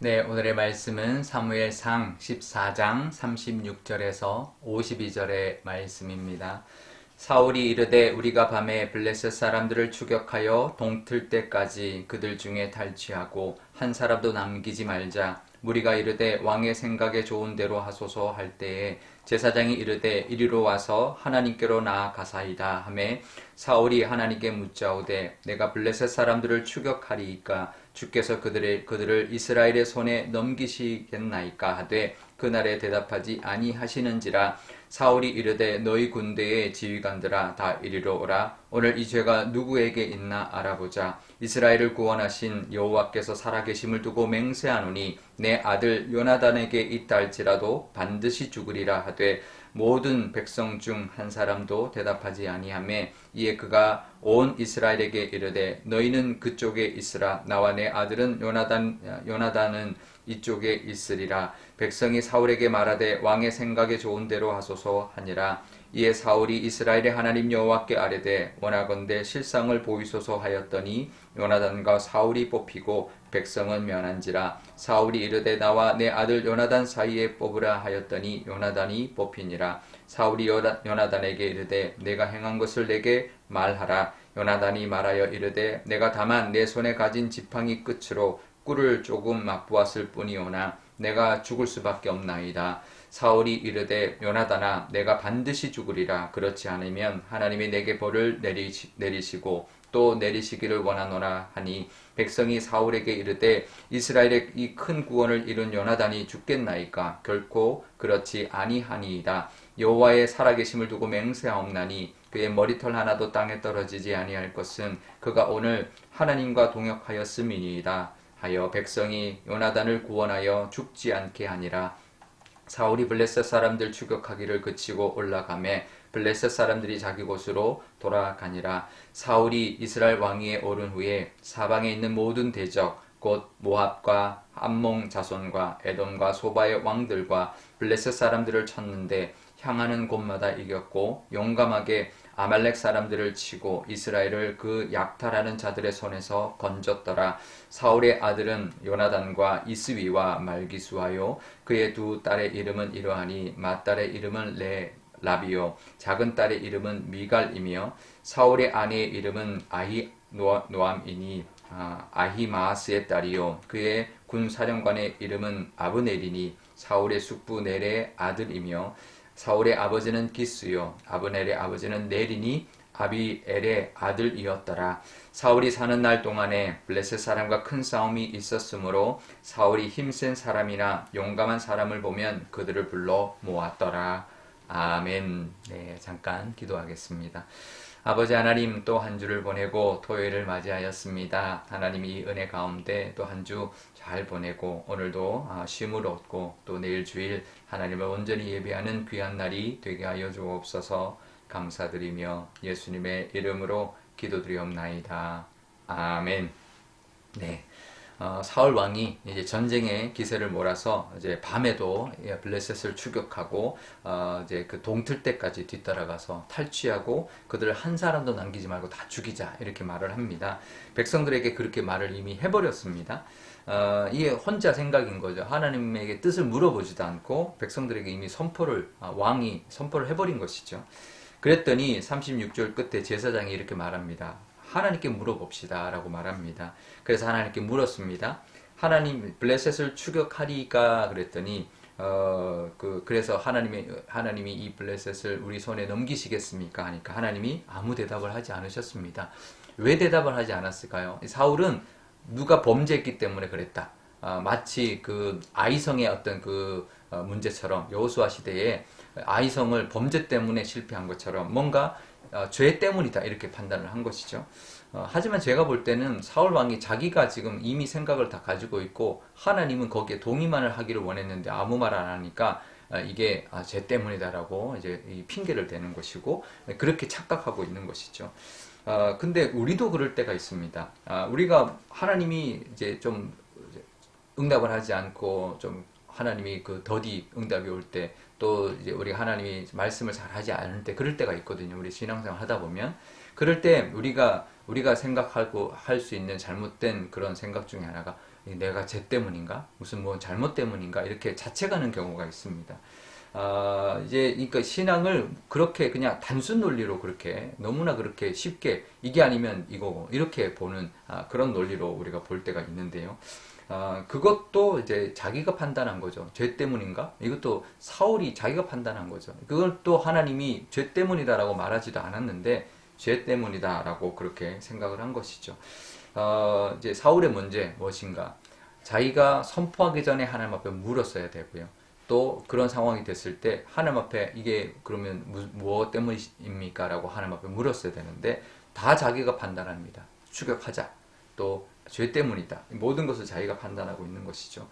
네, 오늘의 말씀은 사무엘상 14장 36절에서 52절의 말씀입니다. 사울이 이르되 우리가 밤에 블레셋 사람들을 추격하여 동틀 때까지 그들 중에 탈취하고 한 사람도 남기지 말자. 무리가 이르되 왕의 생각에 좋은 대로 하소서 할 때에 제사장이 이르되 이리로 와서 하나님께로 나아가사이다 하매 사울이 하나님께 묻자오되 내가 블레셋 사람들을 추격하리이까 주께서 그들을 이스라엘의 손에 넘기시겠나이까 하되 그날에 대답하지 아니하시는지라. 사울이 이르되 너희 군대의 지휘관들아 다 이리로 오라. 오늘 이 죄가 누구에게 있나 알아보자. 이스라엘을 구원하신 여호와께서 살아계심을 두고 맹세하노니 내 아들 요나단에게 있다 할지라도 반드시 죽으리라 하되 모든 백성 중 한 사람도 대답하지 아니하매 이에 그가 온 이스라엘에게 이르되 너희는 그쪽에 있으라. 나와 내 아들은 요나단은 이쪽에 있으리라. 백성이 사울에게 말하되 왕의 생각에 좋은 대로 하소서 하니라. 이에 사울이 이스라엘의 하나님 여호와께 아뢰되 원하건대 실상을 보이소서 하였더니 요나단과 사울이 뽑히고 백성은 면한지라. 사울이 이르되 나와 내 아들 요나단 사이에 뽑으라 하였더니 요나단이 뽑히니라. 사울이 요나단에게 이르되 내가 행한 것을 내게 말하라. 요나단이 말하여 이르되 내가 다만 내 손에 가진 지팡이 끝으로 꿀을 조금 맛보았을 뿐이오나 내가 죽을 수밖에 없나이다. 사울이 이르되 요나단아 내가 반드시 죽으리라. 그렇지 않으면 하나님이 내게 벌을 내리시고 또 내리시기를 원하노라 하니 백성이 사울에게 이르되 이스라엘의 이 큰 구원을 이룬 요나단이 죽겠나이까. 결코 그렇지 아니하니이다. 여호와의 살아계심을 두고 맹세하옵나니 그의 머리털 하나도 땅에 떨어지지 아니할 것은 그가 오늘 하나님과 동역하였음이니이다 하여 백성이 요나단을 구원하여 죽지 않게 하니라. 사울이 블레셋 사람들 추격하기를 그치고 올라가매 블레셋 사람들이 자기 곳으로 돌아가니라. 사울이 이스라엘 왕위에 오른 후에 사방에 있는 모든 대적 곧 모압과 암몬 자손과 에돔과 소바의 왕들과 블레셋 사람들을 쳤는데 향하는 곳마다 이겼고 용감하게 아말렉 사람들을 치고 이스라엘을 그 약탈하는 자들의 손에서 건졌더라. 사울의 아들은 요나단과 이스위와 말기수하요 그의 두 딸의 이름은 이러하니 맏딸의 이름은 라비요 작은 딸의 이름은 미갈이며 사울의 아내의 이름은 아히노암이니 아히마아스의 딸이요 그의 군사령관의 이름은 아브넬이니 사울의 숙부 넬의 아들이며 사울의 아버지는 기스요 아브넬의 아버지는 넬이니 아비엘의 아들이었더라. 사울이 사는 날 동안에 블레셋 사람과 큰 싸움이 있었으므로 사울이 힘센 사람이나 용감한 사람을 보면 그들을 불러 모았더라. 아멘. 네, 잠깐 기도하겠습니다. 아버지 하나님, 또 한 주를 보내고 토요일을 맞이하였습니다. 하나님이 이 은혜 가운데 또 한 주 잘 보내고 오늘도 쉼을 얻고 또 내일 주일 하나님을 온전히 예배하는 귀한 날이 되게 하여 주옵소서. 감사드리며 예수님의 이름으로 기도드리옵나이다. 아멘. 네. 사울 왕이 이제 전쟁의 기세를 몰아서 이제 밤에도 블레셋을 추격하고 이제 그 동틀 때까지 뒤따라가서 탈취하고 그들을 한 사람도 남기지 말고 다 죽이자 이렇게 말을 합니다. 백성들에게 그렇게 말을 이미 해버렸습니다. 이게 혼자 생각인 거죠. 하나님에게 뜻을 물어보지도 않고 백성들에게 이미 왕이 선포를 해버린 것이죠. 그랬더니 36절 끝에 제사장이 이렇게 말합니다. 하나님께 물어봅시다 라고 말합니다. 그래서 하나님께 물었습니다. 하나님 블레셋을 추격하리까 그랬더니 그래서 하나님이 이 블레셋을 우리 손에 넘기시겠습니까 하니까 하나님이 아무 대답을 하지 않으셨습니다. 왜 대답을 하지 않았을까요? 사울은 누가 범죄했기 때문에 그랬다. 마치 그 아이성의 어떤 그 문제처럼 여호수아 시대에 아이성을 범죄 때문에 실패한 것처럼 뭔가 죄 때문이다 이렇게 판단을 한 것이죠. 하지만 제가 볼 때는 사울 왕이 자기가 지금 이미 생각을 다 가지고 있고 하나님은 거기에 동의만을 하기를 원했는데 아무 말 안 하니까 이게 죄 때문이다라고 이제 이 핑계를 대는 것이고 그렇게 착각하고 있는 것이죠. 근데 우리도 그럴 때가 있습니다. 우리가 하나님이 이제 좀 응답을 하지 않고 좀 하나님이 그 더디 응답이 올 때 또 이제 우리 하나님이 말씀을 잘 하지 않을 때 그럴 때가 있거든요. 우리 신앙생활 하다 보면. 그럴 때 우리가 생각하고 할 수 있는 잘못된 그런 생각 중에 하나가 내가 쟤 때문인가? 무슨 뭐 잘못 때문인가? 이렇게 자책하는 경우가 있습니다. 이제, 그러니까 신앙을 그렇게 그냥 단순 논리로 그렇게 너무나 그렇게 쉽게 이게 아니면 이거고 이렇게 보는 그런 논리로 우리가 볼 때가 있는데요. 그것도 이제 자기가 판단한 거죠. 죄 때문인가? 이것도 사울이 자기가 판단한 거죠. 그걸 또 하나님이 죄 때문이다라고 말하지도 않았는데 죄 때문이다라고 그렇게 생각을 한 것이죠. 이제 사울의 문제 무엇인가? 자기가 선포하기 전에 하나님 앞에 물었어야 되고요. 또 그런 상황이 됐을 때 하나님 앞에 이게 그러면 무엇 때문입니까? 라고 하나님 앞에 물었어야 되는데 다 자기가 판단합니다. 추격하자. 또 죄 때문이다. 모든 것을 자기가 판단하고 있는 것이죠.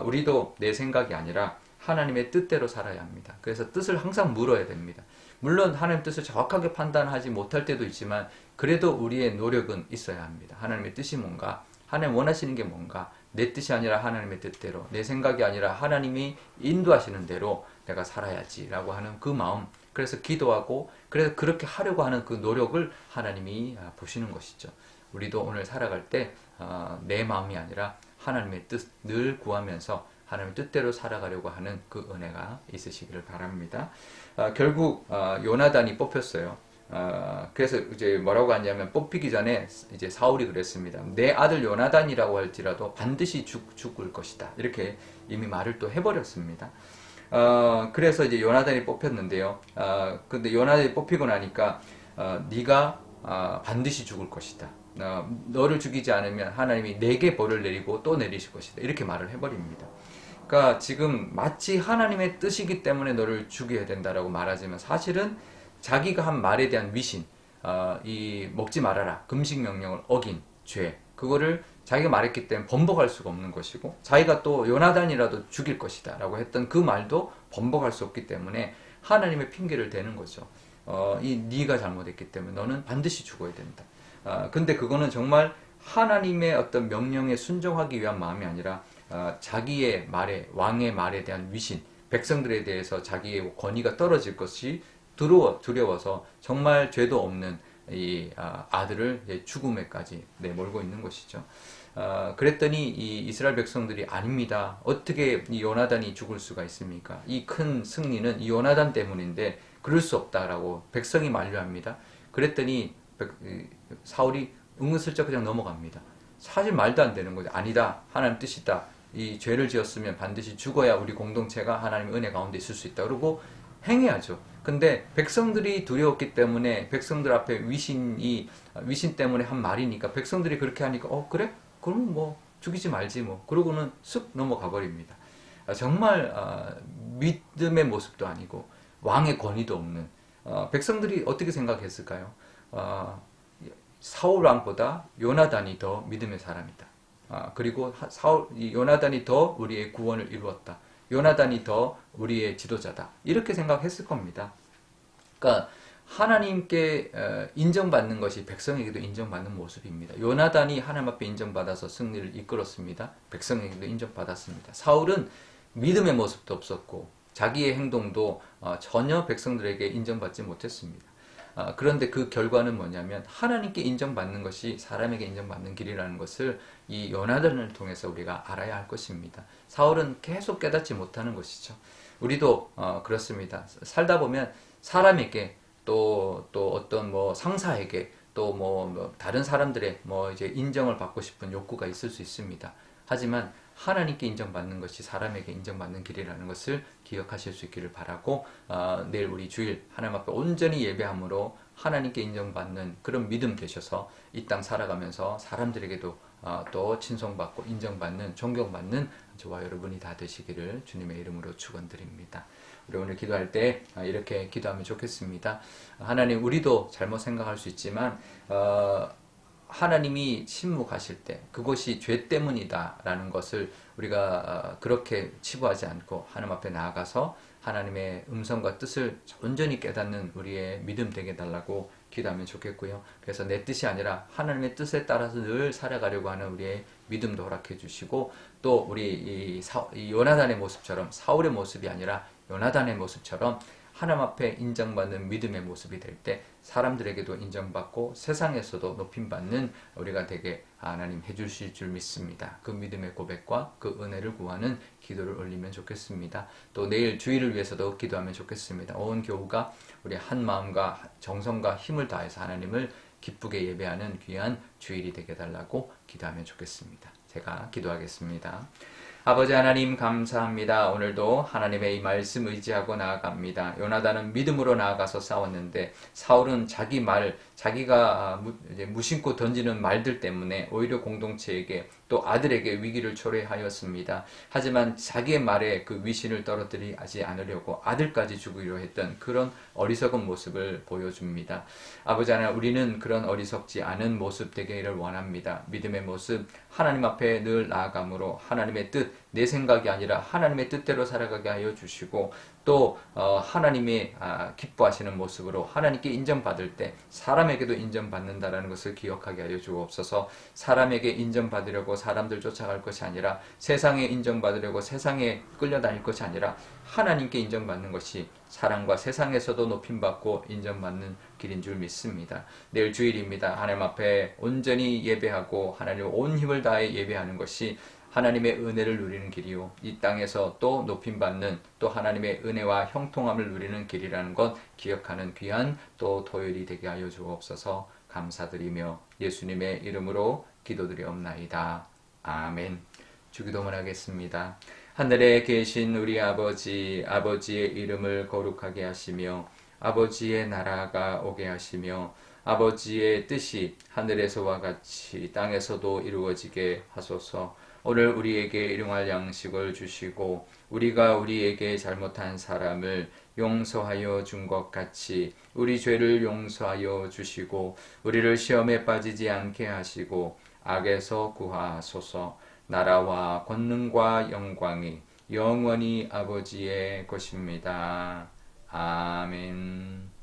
우리도 내 생각이 아니라 하나님의 뜻대로 살아야 합니다. 그래서 뜻을 항상 물어야 됩니다. 물론 하나님 뜻을 정확하게 판단하지 못할 때도 있지만 그래도 우리의 노력은 있어야 합니다. 하나님의 뜻이 뭔가? 하나님 원하시는 게 뭔가? 내 뜻이 아니라 하나님의 뜻대로, 내 생각이 아니라 하나님이 인도하시는 대로 내가 살아야지라고 하는 그 마음, 그래서 기도하고 그래서 그렇게 하려고 하는 그 노력을 하나님이 보시는 것이죠. 우리도 오늘 살아갈 때 내 마음이 아니라 하나님의 뜻 늘 구하면서 하나님의 뜻대로 살아가려고 하는 그 은혜가 있으시기를 바랍니다. 결국 요나단이 뽑혔어요. 그래서 이제 뭐라고 하냐면 뽑히기 전에 이제 사울이 그랬습니다. 내 아들 요나단이라고 할지라도 반드시 죽을 것이다. 이렇게 이미 말을 또 해버렸습니다. 그래서 이제 요나단이 뽑혔는데요. 근데 요나단이 뽑히고 나니까 네가 반드시 죽을 것이다. 너를 죽이지 않으면 하나님이 내게 벌을 내리고 또 내리실 것이다. 이렇게 말을 해버립니다. 그러니까 지금 마치 하나님의 뜻이기 때문에 너를 죽여야 된다라고 말하지만 사실은 자기가 한 말에 대한 위신, 이 먹지 말아라 금식 명령을 어긴 죄, 그거를 자기가 말했기 때문에 번복할 수가 없는 것이고, 자기가 또 요나단이라도 죽일 것이다 라고 했던 그 말도 번복할 수 없기 때문에 하나님의 핑계를 대는 거죠. 네가 잘못했기 때문에 너는 반드시 죽어야 된다. 근데 그거는 정말 하나님의 어떤 명령에 순종하기 위한 마음이 아니라 자기의 말에, 왕의 말에 대한 위신, 백성들에 대해서 자기의 권위가 떨어질 것이 두려워서 정말 죄도 없는 이 아들을 죽음에까지 내몰고 있는 것이죠. 그랬더니 이 이스라엘 백성들이 아닙니다. 어떻게 이 요나단이 죽을 수가 있습니까? 이 큰 승리는 이 요나단 때문인데 그럴 수 없다라고 백성이 만류합니다. 그랬더니 사울이 은근슬쩍 그냥 넘어갑니다. 사실 말도 안 되는 거죠. 아니다. 하나님 뜻이다. 이 죄를 지었으면 반드시 죽어야 우리 공동체가 하나님의 은혜 가운데 있을 수 있다. 그러고 행해야죠. 근데 백성들이 두려웠기 때문에 백성들 앞에 위신 때문에 한 말이니까 백성들이 그렇게 하니까 그래? 그럼 뭐 죽이지 말지 뭐. 그러고는 쑥 넘어가 버립니다. 정말 믿음의 모습도 아니고 왕의 권위도 없는 백성들이 어떻게 생각했을까요? 사울 왕보다 요나단이 더 믿음의 사람이다. 그리고 요나단이 더 우리의 구원을 이루었다. 요나단이 더 우리의 지도자다. 이렇게 생각했을 겁니다. 그러니까 하나님께 인정받는 것이 백성에게도 인정받는 모습입니다. 요나단이 하나님 앞에 인정받아서 승리를 이끌었습니다. 백성에게도 인정받았습니다. 사울은 믿음의 모습도 없었고 자기의 행동도 전혀 백성들에게 인정받지 못했습니다. 그런데 그 결과는 뭐냐면 하나님께 인정받는 것이 사람에게 인정받는 길이라는 것을 이 요나단을 통해서 우리가 알아야 할 것입니다. 사울은 계속 깨닫지 못하는 것이죠. 우리도 그렇습니다. 살다 보면 사람에게 또 어떤 뭐 상사에게 또 뭐 다른 사람들의 뭐 이제 인정을 받고 싶은 욕구가 있을 수 있습니다. 하지만 하나님께 인정받는 것이 사람에게 인정받는 길이라는 것을 기억하실 수 있기를 바라고 내일 우리 주일 하나님 앞에 온전히 예배함으로 하나님께 인정받는 그런 믿음 되셔서 이 땅 살아가면서 사람들에게도 또 친송받고 인정받는 존경받는 저와 여러분이 다 되시기를 주님의 이름으로 축원드립니다. 우리 오늘 기도할 때 이렇게 기도하면 좋겠습니다. 하나님, 우리도 잘못 생각할 수 있지만 하나님이 침묵하실 때 그것이 죄 때문이다라는 것을 우리가 그렇게 치부하지 않고 하나님 앞에 나아가서 하나님의 음성과 뜻을 온전히 깨닫는 우리의 믿음 되게 달라고 기도하면 좋겠고요. 그래서 내 뜻이 아니라 하나님의 뜻에 따라서 늘 살아가려고 하는 우리의 믿음도 허락해 주시고, 또 우리 이 요나단의 모습처럼 사울의 모습이 아니라 요나단의 모습처럼 하나님 앞에 인정받는 믿음의 모습이 될 때 사람들에게도 인정받고 세상에서도 높임받는 우리가 되게 하나님 해주실 줄 믿습니다. 그 믿음의 고백과 그 은혜를 구하는 기도를 올리면 좋겠습니다. 또 내일 주일을 위해서도 기도하면 좋겠습니다. 온 교우가 우리 한 마음과 정성과 힘을 다해서 하나님을 기쁘게 예배하는 귀한 주일이 되게 달라고 기도하면 좋겠습니다. 제가 기도하겠습니다. 아버지 하나님 감사합니다. 오늘도 하나님의 이 말씀 의지하고 나아갑니다. 요나단은 믿음으로 나아가서 싸웠는데 사울은 자기 말, 자기가 무심코 던지는 말들 때문에 오히려 공동체에게 또 아들에게 위기를 초래하였습니다. 하지만 자기의 말에 그 위신을 떨어뜨리지 않으려고 아들까지 죽이려 했던 그런 어리석은 모습을 보여줍니다. 아버지 하나님, 우리는 그런 어리석지 않은 모습 되기를 원합니다. 믿음의 모습, 하나님 앞에 늘 나아감으로 하나님의 뜻, 내 생각이 아니라 하나님의 뜻대로 살아가게 하여 주시고 또 하나님이 기뻐하시는 모습으로 하나님께 인정받을 때 사람에게도 인정받는다라는 것을 기억하게 하여 주옵소서. 사람에게 인정받으려고 사람들 쫓아갈 것이 아니라 세상에 인정받으려고 세상에 끌려다닐 것이 아니라 하나님께 인정받는 것이 사랑과 세상에서도 높임받고 인정받는 길인 줄 믿습니다. 내일 주일입니다. 하나님 앞에 온전히 예배하고 하나님 온 힘을 다해 예배하는 것이 하나님의 은혜를 누리는 길이요 이 땅에서 또 높임받는 또 하나님의 은혜와 형통함을 누리는 길이라는 것 기억하는 귀한 또 토요일이 되게 하여 주옵소서. 감사드리며 예수님의 이름으로 기도드리옵나이다. 아멘. 주기도문 하겠습니다. 하늘에 계신 우리 아버지, 아버지의 이름을 거룩하게 하시며 아버지의 나라가 오게 하시며 아버지의 뜻이 하늘에서와 같이 땅에서도 이루어지게 하소서. 오늘 우리에게 일용할 양식을 주시고 우리가 우리에게 잘못한 사람을 용서하여 준 것 같이 우리 죄를 용서하여 주시고 우리를 시험에 빠지지 않게 하시고 악에서 구하소서. 나라와 권능과 영광이 영원히 아버지의 것입니다. 아멘.